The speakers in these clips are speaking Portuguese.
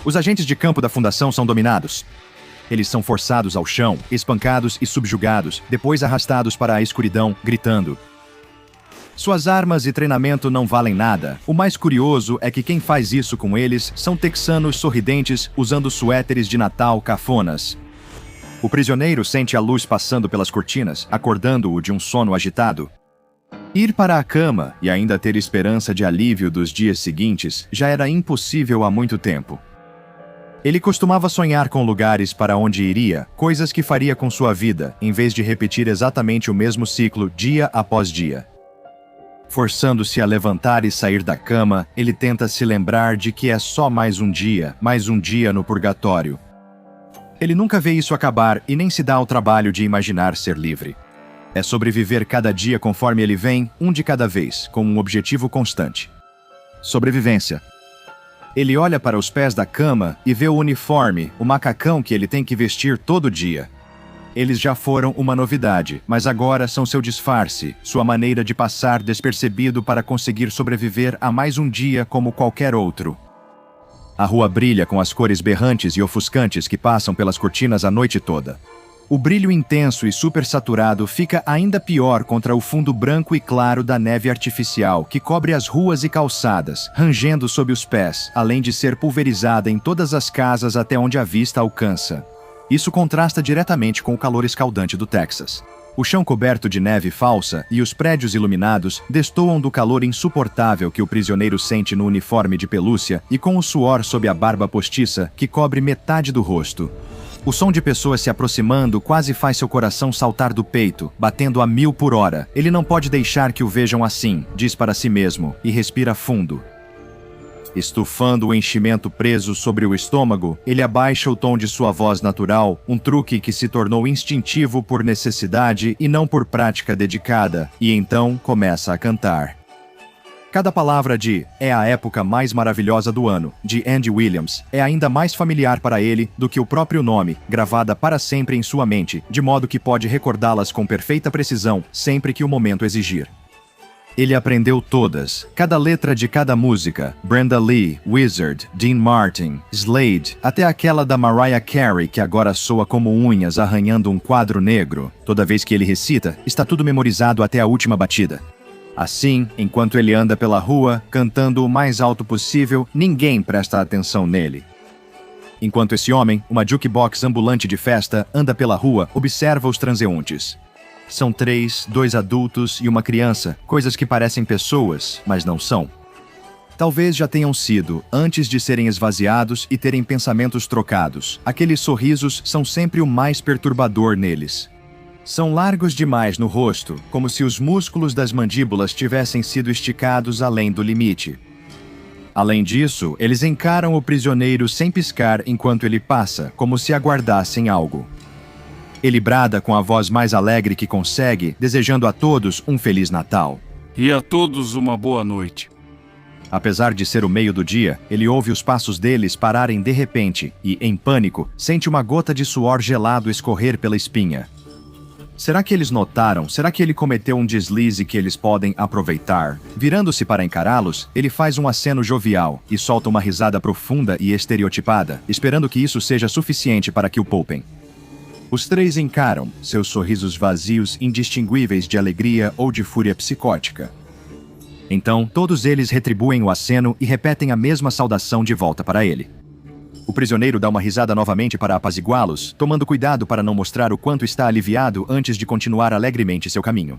Os agentes de campo da Fundação são dominados. Eles são forçados ao chão, espancados e subjugados, depois arrastados para a escuridão, gritando. Suas armas e treinamento não valem nada. O mais curioso é que quem faz isso com eles são texanos sorridentes usando suéteres de Natal cafonas. O prisioneiro sente a luz passando pelas cortinas, acordando-o de um sono agitado. Ir para a cama e ainda ter esperança de alívio dos dias seguintes já era impossível há muito tempo. Ele costumava sonhar com lugares para onde iria, coisas que faria com sua vida, em vez de repetir exatamente o mesmo ciclo dia após dia. Forçando-se a levantar e sair da cama, ele tenta se lembrar de que é só mais um dia no purgatório. Ele nunca vê isso acabar e nem se dá ao trabalho de imaginar ser livre. É sobreviver cada dia conforme ele vem, um de cada vez, com um objetivo constante. Sobrevivência. Ele olha para os pés da cama e vê o uniforme, o macacão que ele tem que vestir todo dia. Eles já foram uma novidade, mas agora são seu disfarce, sua maneira de passar despercebido para conseguir sobreviver a mais um dia como qualquer outro. A rua brilha com as cores berrantes e ofuscantes que passam pelas cortinas a noite toda. O brilho intenso e supersaturado fica ainda pior contra o fundo branco e claro da neve artificial que cobre as ruas e calçadas, rangendo sob os pés, além de ser pulverizada em todas as casas até onde a vista alcança. Isso contrasta diretamente com o calor escaldante do Texas. O chão coberto de neve falsa e os prédios iluminados destoam do calor insuportável que o prisioneiro sente no uniforme de pelúcia e com o suor sob a barba postiça que cobre metade do rosto. O som de pessoas se aproximando quase faz seu coração saltar do peito, batendo a 1000 por hora. Ele não pode deixar que o vejam assim, diz para si mesmo, e respira fundo. Estufando o enchimento preso sobre o estômago, ele abaixa o tom de sua voz natural, um truque que se tornou instintivo por necessidade e não por prática dedicada, e então começa a cantar. Cada palavra de "É a época mais maravilhosa do ano", de Andy Williams, é ainda mais familiar para ele do que o próprio nome, gravada para sempre em sua mente, de modo que pode recordá-las com perfeita precisão, sempre que o momento exigir. Ele aprendeu todas, cada letra de cada música, Brenda Lee, Wizard, Dean Martin, Slade, até aquela da Mariah Carey que agora soa como unhas arranhando um quadro negro. Toda vez que ele recita, está tudo memorizado até a última batida. Assim, enquanto ele anda pela rua, cantando o mais alto possível, ninguém presta atenção nele. Enquanto esse homem, uma jukebox ambulante de festa, anda pela rua, observa os transeuntes. São 3, 2 adultos e uma criança, coisas que parecem pessoas, mas não são. Talvez já tenham sido, antes de serem esvaziados e terem pensamentos trocados. Aqueles sorrisos são sempre o mais perturbador neles. São largos demais no rosto, como se os músculos das mandíbulas tivessem sido esticados além do limite. Além disso, eles encaram o prisioneiro sem piscar enquanto ele passa, como se aguardassem algo. Ele brada com a voz mais alegre que consegue, desejando a todos um Feliz Natal. E a todos uma boa noite. Apesar de ser o meio do dia, ele ouve os passos deles pararem de repente e, em pânico, sente uma gota de suor gelado escorrer pela espinha. Será que eles notaram? Será que ele cometeu um deslize que eles podem aproveitar? Virando-se para encará-los, ele faz um aceno jovial e solta uma risada profunda e estereotipada, esperando que isso seja suficiente para que o poupem. Os 3 encaram, seus sorrisos vazios indistinguíveis de alegria ou de fúria psicótica. Então, todos eles retribuem o aceno e repetem a mesma saudação de volta para ele. O prisioneiro dá uma risada novamente para apaziguá-los, tomando cuidado para não mostrar o quanto está aliviado antes de continuar alegremente seu caminho.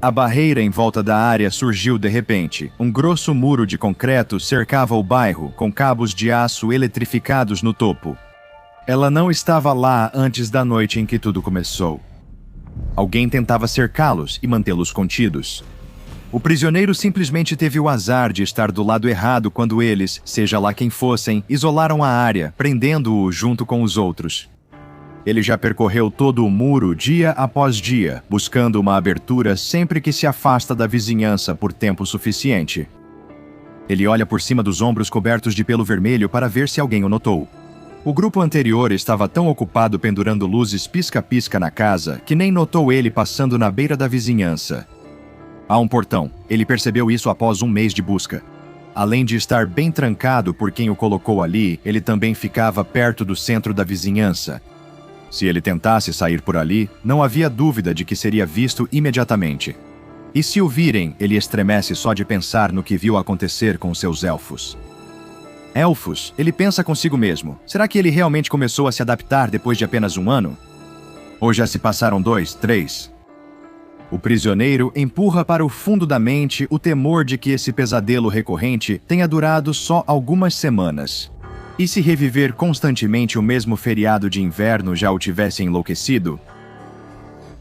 A barreira em volta da área surgiu de repente. Um grosso muro de concreto cercava o bairro, com cabos de aço eletrificados no topo. Ela não estava lá antes da noite em que tudo começou. Alguém tentava cercá-los e mantê-los contidos. O prisioneiro simplesmente teve o azar de estar do lado errado quando eles, seja lá quem fossem, isolaram a área, prendendo-o junto com os outros. Ele já percorreu todo o muro dia após dia, buscando uma abertura sempre que se afasta da vizinhança por tempo suficiente. Ele olha por cima dos ombros cobertos de pelo vermelho para ver se alguém o notou. O grupo anterior estava tão ocupado pendurando luzes pisca-pisca na casa que nem notou ele passando na beira da vizinhança. Há um portão. Ele percebeu isso após um mês de busca. Além de estar bem trancado por quem o colocou ali, ele também ficava perto do centro da vizinhança. Se ele tentasse sair por ali, não havia dúvida de que seria visto imediatamente. E se o virem, ele estremece só de pensar no que viu acontecer com seus elfos. Elfos, ele pensa consigo mesmo. Será que ele realmente começou a se adaptar depois de apenas um ano? Ou já se passaram 2, 3? O prisioneiro empurra para o fundo da mente o temor de que esse pesadelo recorrente tenha durado só algumas semanas. E se reviver constantemente o mesmo feriado de inverno já o tivesse enlouquecido?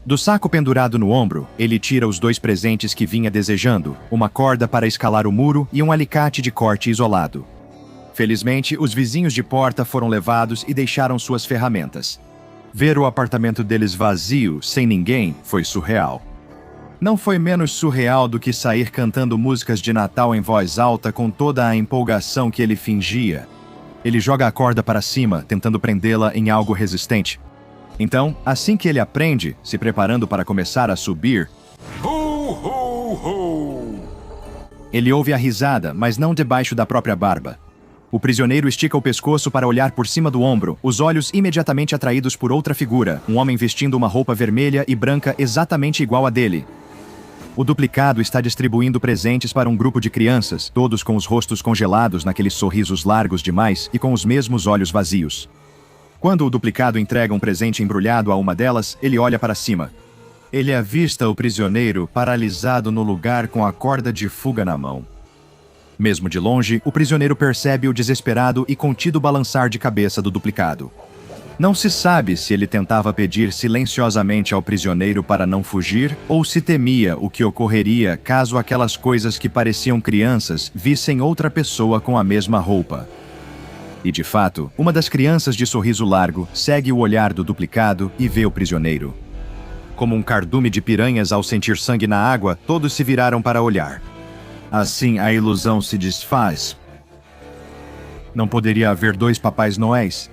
Do saco pendurado no ombro, ele tira os 2 presentes que vinha desejando, uma corda para escalar o muro e um alicate de corte isolado. Felizmente, os vizinhos de porta foram levados e deixaram suas ferramentas. Ver o apartamento deles vazio, sem ninguém, foi surreal. Não foi menos surreal do que sair cantando músicas de Natal em voz alta com toda a empolgação que ele fingia. Ele joga a corda para cima, tentando prendê-la em algo resistente. Então, assim que ele aprende, se preparando para começar a subir, ele ouve a risada, mas não debaixo da própria barba. O prisioneiro estica o pescoço para olhar por cima do ombro, os olhos imediatamente atraídos por outra figura, um homem vestindo uma roupa vermelha e branca exatamente igual a dele. O duplicado está distribuindo presentes para um grupo de crianças, todos com os rostos congelados naqueles sorrisos largos demais e com os mesmos olhos vazios. Quando o duplicado entrega um presente embrulhado a uma delas, ele olha para cima. Ele avista o prisioneiro paralisado no lugar com a corda de fuga na mão. Mesmo de longe, o prisioneiro percebe o desesperado e contido balançar de cabeça do duplicado. Não se sabe se ele tentava pedir silenciosamente ao prisioneiro para não fugir ou se temia o que ocorreria caso aquelas coisas que pareciam crianças vissem outra pessoa com a mesma roupa. E de fato, uma das crianças de sorriso largo segue o olhar do duplicado e vê o prisioneiro. Como um cardume de piranhas ao sentir sangue na água, todos se viraram para olhar. Assim a ilusão se desfaz. Não poderia haver 2 Papais Noéis?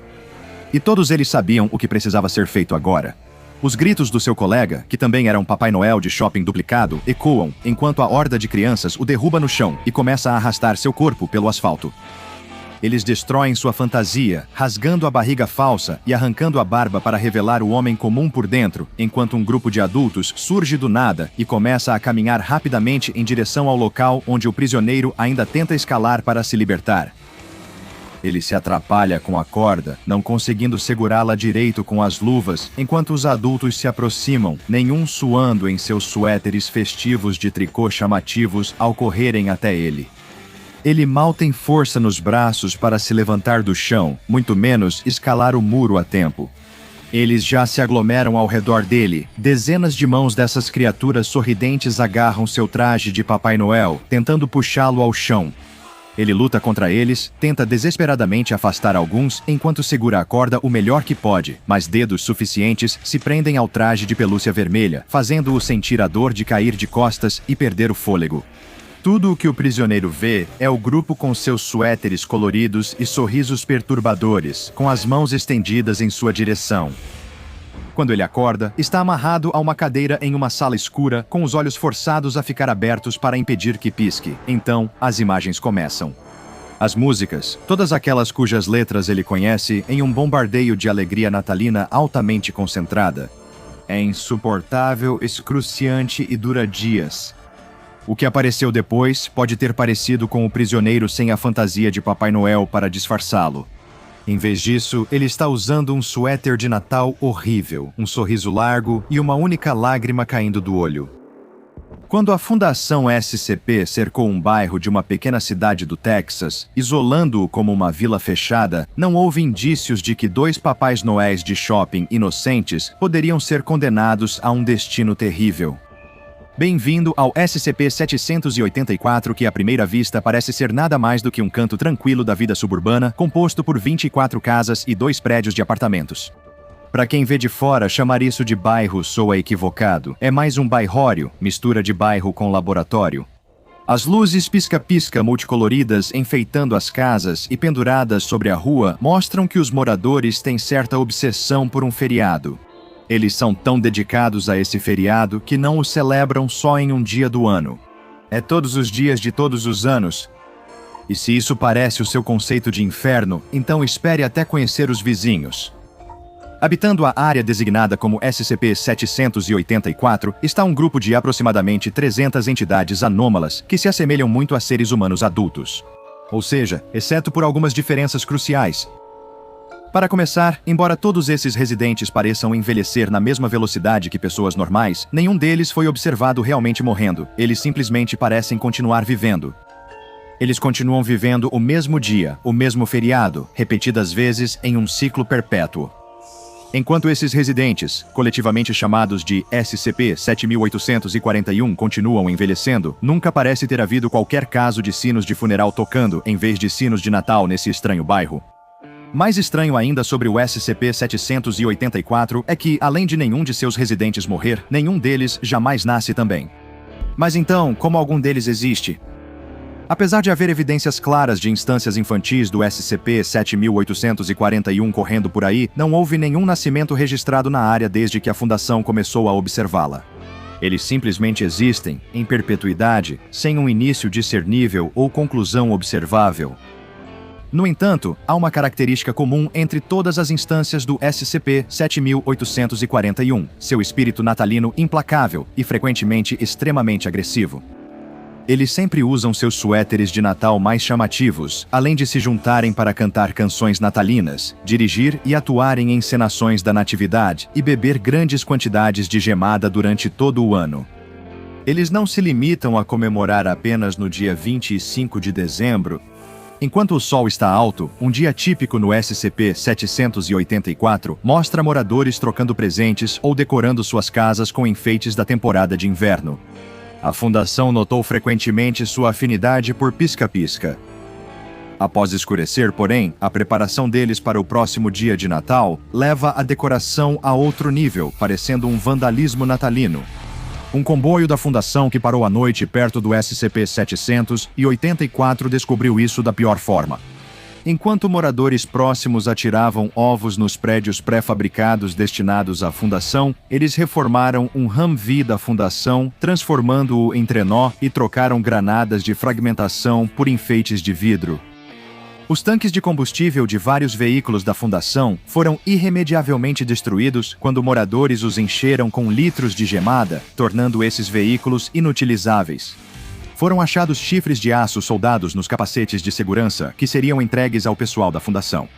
E todos eles sabiam o que precisava ser feito agora. Os gritos do seu colega, que também era um Papai Noel de shopping duplicado, ecoam enquanto a horda de crianças o derruba no chão e começa a arrastar seu corpo pelo asfalto. Eles destroem sua fantasia, rasgando a barriga falsa e arrancando a barba para revelar o homem comum por dentro, enquanto um grupo de adultos surge do nada e começa a caminhar rapidamente em direção ao local onde o prisioneiro ainda tenta escalar para se libertar. Ele se atrapalha com a corda, não conseguindo segurá-la direito com as luvas, enquanto os adultos se aproximam, nenhum suando em seus suéteres festivos de tricô chamativos ao correrem até ele. Ele mal tem força nos braços para se levantar do chão, muito menos escalar o muro a tempo. Eles já se aglomeram ao redor dele. Dezenas de mãos dessas criaturas sorridentes agarram seu traje de Papai Noel, tentando puxá-lo ao chão. Ele luta contra eles, tenta desesperadamente afastar alguns enquanto segura a corda o melhor que pode, mas dedos suficientes se prendem ao traje de pelúcia vermelha, fazendo-o sentir a dor de cair de costas e perder o fôlego. Tudo o que o prisioneiro vê é o grupo com seus suéteres coloridos e sorrisos perturbadores, com as mãos estendidas em sua direção. Quando ele acorda, está amarrado a uma cadeira em uma sala escura, com os olhos forçados a ficar abertos para impedir que pisque. Então, as imagens começam. As músicas, todas aquelas cujas letras ele conhece, em um bombardeio de alegria natalina altamente concentrada. É insuportável, excruciante e dura dias. O que apareceu depois pode ter parecido com o prisioneiro sem a fantasia de Papai Noel para disfarçá-lo. Em vez disso, ele está usando um suéter de Natal horrível, um sorriso largo e uma única lágrima caindo do olho. Quando a Fundação SCP cercou um bairro de uma pequena cidade do Texas, isolando-o como uma vila fechada, não houve indícios de que 2 Papais Noéis de shopping inocentes poderiam ser condenados a um destino terrível. Bem-vindo ao SCP-784, que à primeira vista parece ser nada mais do que um canto tranquilo da vida suburbana, composto por 24 casas e 2 prédios de apartamentos. Para quem vê de fora, chamar isso de bairro soa equivocado. É mais um bairrório, mistura de bairro com laboratório. As luzes pisca-pisca multicoloridas enfeitando as casas e penduradas sobre a rua mostram que os moradores têm certa obsessão por um feriado. Eles são tão dedicados a esse feriado que não o celebram só em um dia do ano. É todos os dias de todos os anos. E se isso parece o seu conceito de inferno, então espere até conhecer os vizinhos. Habitando a área designada como SCP-784, está um grupo de aproximadamente 300 entidades anômalas que se assemelham muito a seres humanos adultos. Ou seja, exceto por algumas diferenças cruciais. Para começar, embora todos esses residentes pareçam envelhecer na mesma velocidade que pessoas normais, nenhum deles foi observado realmente morrendo. Eles simplesmente parecem continuar vivendo. Eles continuam vivendo o mesmo dia, o mesmo feriado, repetidas vezes em um ciclo perpétuo. Enquanto esses residentes, coletivamente chamados de SCP-7841, continuam envelhecendo, nunca parece ter havido qualquer caso de sinos de funeral tocando em vez de sinos de Natal nesse estranho bairro. Mais estranho ainda sobre o SCP-784 é que, além de nenhum de seus residentes morrer, nenhum deles jamais nasce também. Mas então, como algum deles existe? Apesar de haver evidências claras de instâncias infantis do SCP-7841 correndo por aí, não houve nenhum nascimento registrado na área desde que a Fundação começou a observá-la. Eles simplesmente existem, em perpetuidade, sem um início discernível ou conclusão observável. No entanto, há uma característica comum entre todas as instâncias do SCP-7841, seu espírito natalino implacável e frequentemente extremamente agressivo. Eles sempre usam seus suéteres de Natal mais chamativos, além de se juntarem para cantar canções natalinas, dirigir e atuar em encenações da natividade e beber grandes quantidades de gemada durante todo o ano. Eles não se limitam a comemorar apenas no dia 25 de dezembro. Enquanto o sol está alto, um dia típico no SCP-784 mostra moradores trocando presentes ou decorando suas casas com enfeites da temporada de inverno. A Fundação notou frequentemente sua afinidade por pisca-pisca. Após escurecer, porém, a preparação deles para o próximo dia de Natal leva a decoração a outro nível, parecendo um vandalismo natalino. Um comboio da Fundação que parou à noite perto do SCP-784 descobriu isso da pior forma. Enquanto moradores próximos atiravam ovos nos prédios pré-fabricados destinados à Fundação, eles reformaram um Humvee da Fundação, transformando-o em trenó e trocaram granadas de fragmentação por enfeites de vidro. Os tanques de combustível de vários veículos da Fundação foram irremediavelmente destruídos quando moradores os encheram com litros de gemada, tornando esses veículos inutilizáveis. Foram achados chifres de aço soldados nos capacetes de segurança que seriam entregues ao pessoal da Fundação.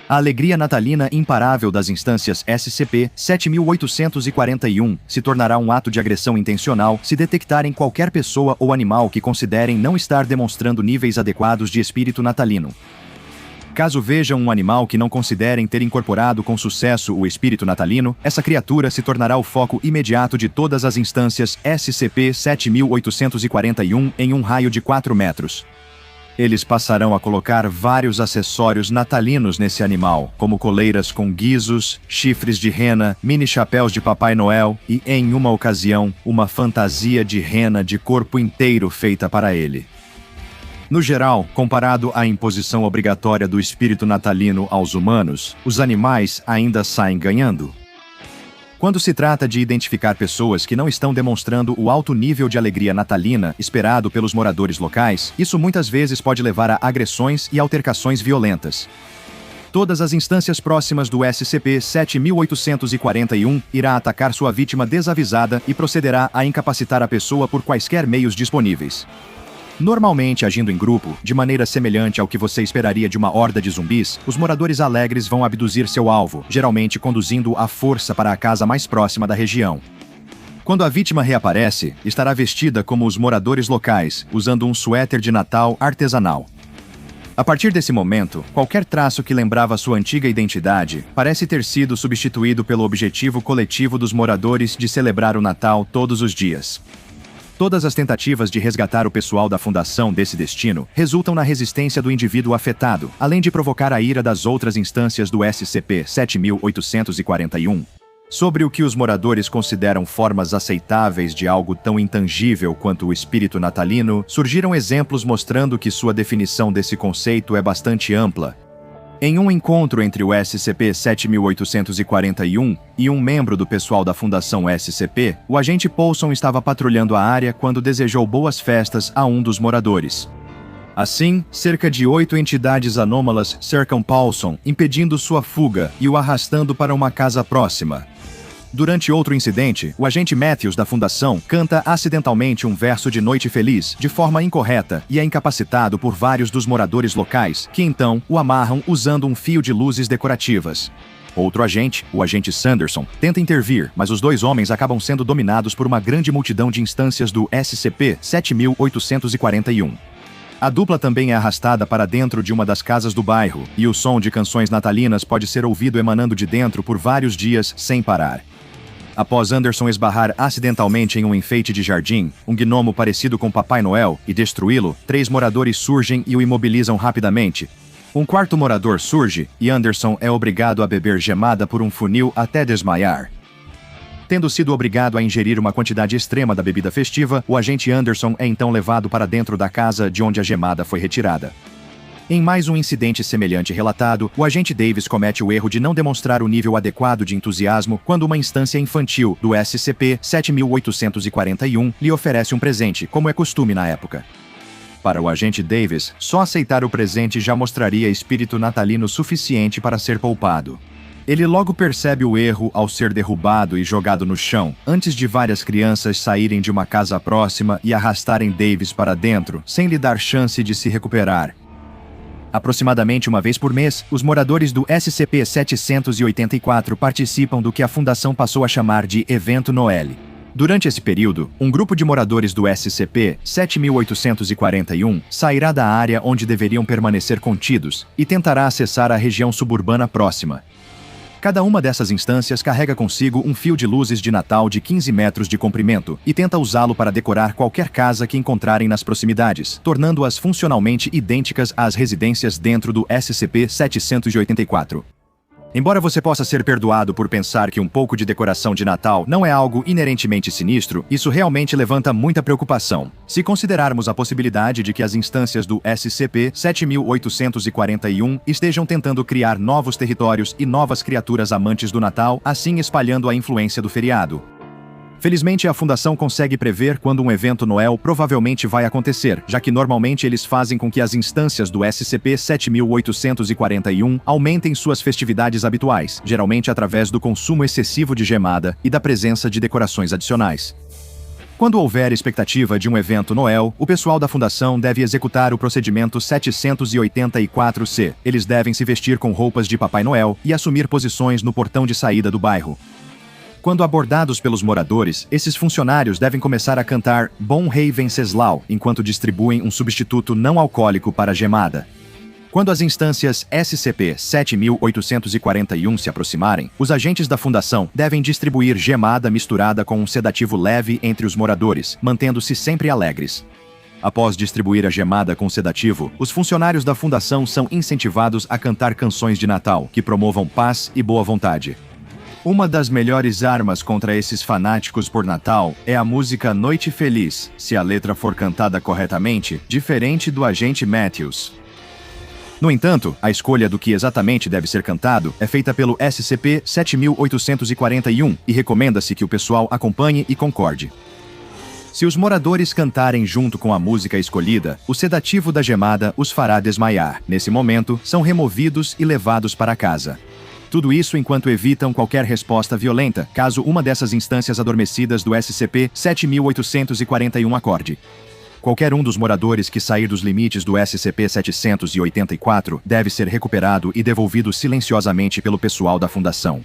A alegria natalina imparável das instâncias SCP-7841 se tornará um ato de agressão intencional se detectarem qualquer pessoa ou animal que considerem não estar demonstrando níveis adequados de espírito natalino. Caso vejam um animal que não considerem ter incorporado com sucesso o espírito natalino, essa criatura se tornará o foco imediato de todas as instâncias SCP-7841 em um raio de 4 metros. Eles passarão a colocar vários acessórios natalinos nesse animal, como coleiras com guizos, chifres de rena, mini chapéus de Papai Noel e, em uma ocasião, uma fantasia de rena de corpo inteiro feita para ele. No geral, comparado à imposição obrigatória do espírito natalino aos humanos, os animais ainda saem ganhando. Quando se trata de identificar pessoas que não estão demonstrando o alto nível de alegria natalina esperado pelos moradores locais, isso muitas vezes pode levar a agressões e altercações violentas. Todas as instâncias próximas do SCP-7841 irá atacar sua vítima desavisada e procederá a incapacitar a pessoa por quaisquer meios disponíveis. Normalmente, agindo em grupo, de maneira semelhante ao que você esperaria de uma horda de zumbis, os moradores alegres vão abduzir seu alvo, geralmente conduzindo-o à força para a casa mais próxima da região. Quando a vítima reaparece, estará vestida como os moradores locais, usando um suéter de Natal artesanal. A partir desse momento, qualquer traço que lembrava sua antiga identidade parece ter sido substituído pelo objetivo coletivo dos moradores de celebrar o Natal todos os dias. Todas as tentativas de resgatar o pessoal da Fundação desse destino resultam na resistência do indivíduo afetado, além de provocar a ira das outras instâncias do SCP-7841. Sobre o que os moradores consideram formas aceitáveis de algo tão intangível quanto o espírito natalino, surgiram exemplos mostrando que sua definição desse conceito é bastante ampla. Em um encontro entre o SCP-7841 e um membro do pessoal da Fundação SCP, o agente Paulson estava patrulhando a área quando desejou boas festas a um dos moradores. Assim, cerca de 8 entidades anômalas cercam Paulson, impedindo sua fuga e o arrastando para uma casa próxima. Durante outro incidente, o agente Matthews da Fundação canta acidentalmente um verso de Noite Feliz de forma incorreta e é incapacitado por vários dos moradores locais, que então o amarram usando um fio de luzes decorativas. Outro agente, o agente Sanderson, tenta intervir, mas os dois homens acabam sendo dominados por uma grande multidão de instâncias do SCP-7841. A dupla também é arrastada para dentro de uma das casas do bairro, e o som de canções natalinas pode ser ouvido emanando de dentro por vários dias sem parar. Após Anderson esbarrar acidentalmente em um enfeite de jardim, um gnomo parecido com Papai Noel, e destruí-lo, 3 moradores surgem e o imobilizam rapidamente. Um quarto morador surge, e Anderson é obrigado a beber gemada por um funil até desmaiar. Tendo sido obrigado a ingerir uma quantidade extrema da bebida festiva, o agente Anderson é então levado para dentro da casa de onde a gemada foi retirada. Em mais um incidente semelhante relatado, o agente Davis comete o erro de não demonstrar o nível adequado de entusiasmo quando uma instância infantil do SCP-7841 lhe oferece um presente, como é costume na época. Para o agente Davis, só aceitar o presente já mostraria espírito natalino suficiente para ser poupado. Ele logo percebe o erro ao ser derrubado e jogado no chão, antes de várias crianças saírem de uma casa próxima e arrastarem Davis para dentro, sem lhe dar chance de se recuperar. Aproximadamente uma vez por mês, os moradores do SCP-784 participam do que a Fundação passou a chamar de Evento Noel. Durante esse período, um grupo de moradores do SCP-7841 sairá da área onde deveriam permanecer contidos e tentará acessar a região suburbana próxima. Cada uma dessas instâncias carrega consigo um fio de luzes de Natal de 15 metros de comprimento e tenta usá-lo para decorar qualquer casa que encontrarem nas proximidades, tornando-as funcionalmente idênticas às residências dentro do SCP-784. Embora você possa ser perdoado por pensar que um pouco de decoração de Natal não é algo inerentemente sinistro, isso realmente levanta muita preocupação. Se considerarmos a possibilidade de que as instâncias do SCP-7841 estejam tentando criar novos territórios e novas criaturas amantes do Natal, assim espalhando a influência do feriado. Felizmente, a Fundação consegue prever quando um evento Noel provavelmente vai acontecer, já que normalmente eles fazem com que as instâncias do SCP-7841 aumentem suas festividades habituais, geralmente através do consumo excessivo de gemada e da presença de decorações adicionais. Quando houver expectativa de um evento Noel, o pessoal da Fundação deve executar o procedimento 784-C. Eles devem se vestir com roupas de Papai Noel e assumir posições no portão de saída do bairro. Quando abordados pelos moradores, esses funcionários devem começar a cantar Bom Rei Venceslau enquanto distribuem um substituto não alcoólico para a gemada. Quando as instâncias SCP-7841 se aproximarem, os agentes da Fundação devem distribuir gemada misturada com um sedativo leve entre os moradores, mantendo-se sempre alegres. Após distribuir a gemada com sedativo, os funcionários da Fundação são incentivados a cantar canções de Natal que promovam paz e boa vontade. Uma das melhores armas contra esses fanáticos por Natal é a música Noite Feliz, se a letra for cantada corretamente, diferente do agente Matthews. No entanto, a escolha do que exatamente deve ser cantado é feita pelo SCP-7841 e recomenda-se que o pessoal acompanhe e concorde. Se os moradores cantarem junto com a música escolhida, o sedativo da gemada os fará desmaiar. Nesse momento, são removidos e levados para casa. Tudo isso enquanto evitam qualquer resposta violenta, caso uma dessas instâncias adormecidas do SCP-7841 acorde. Qualquer um dos moradores que sair dos limites do SCP-784 deve ser recuperado e devolvido silenciosamente pelo pessoal da Fundação.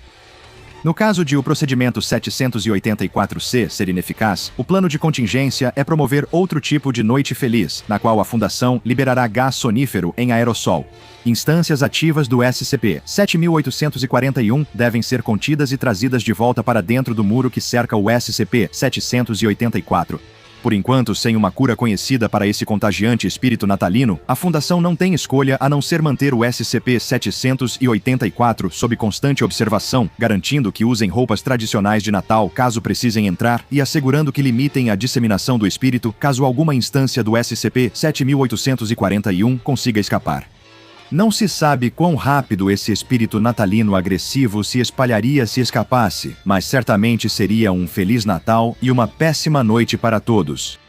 No caso de o procedimento 784-C ser ineficaz, o plano de contingência é promover outro tipo de noite feliz, na qual a Fundação liberará gás sonífero em aerossol. Instâncias ativas do SCP-7841 devem ser contidas e trazidas de volta para dentro do muro que cerca o SCP-784. Por enquanto, sem uma cura conhecida para esse contagiante espírito natalino, a Fundação não tem escolha a não ser manter o SCP-784 sob constante observação, garantindo que usem roupas tradicionais de Natal caso precisem entrar e assegurando que limitem a disseminação do espírito caso alguma instância do SCP-7841 consiga escapar. Não se sabe quão rápido esse espírito natalino agressivo se espalharia se escapasse, mas certamente seria um Feliz Natal e uma péssima noite para todos.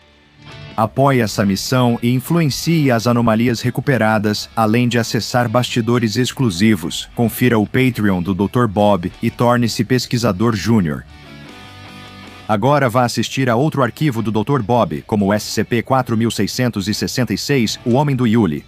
Apoie essa missão e influencie as anomalias recuperadas, além de acessar bastidores exclusivos. Confira o Patreon do Dr. Bob e torne-se pesquisador júnior. Agora vá assistir a outro arquivo do Dr. Bob, como o SCP-4666, o Homem do Yuli.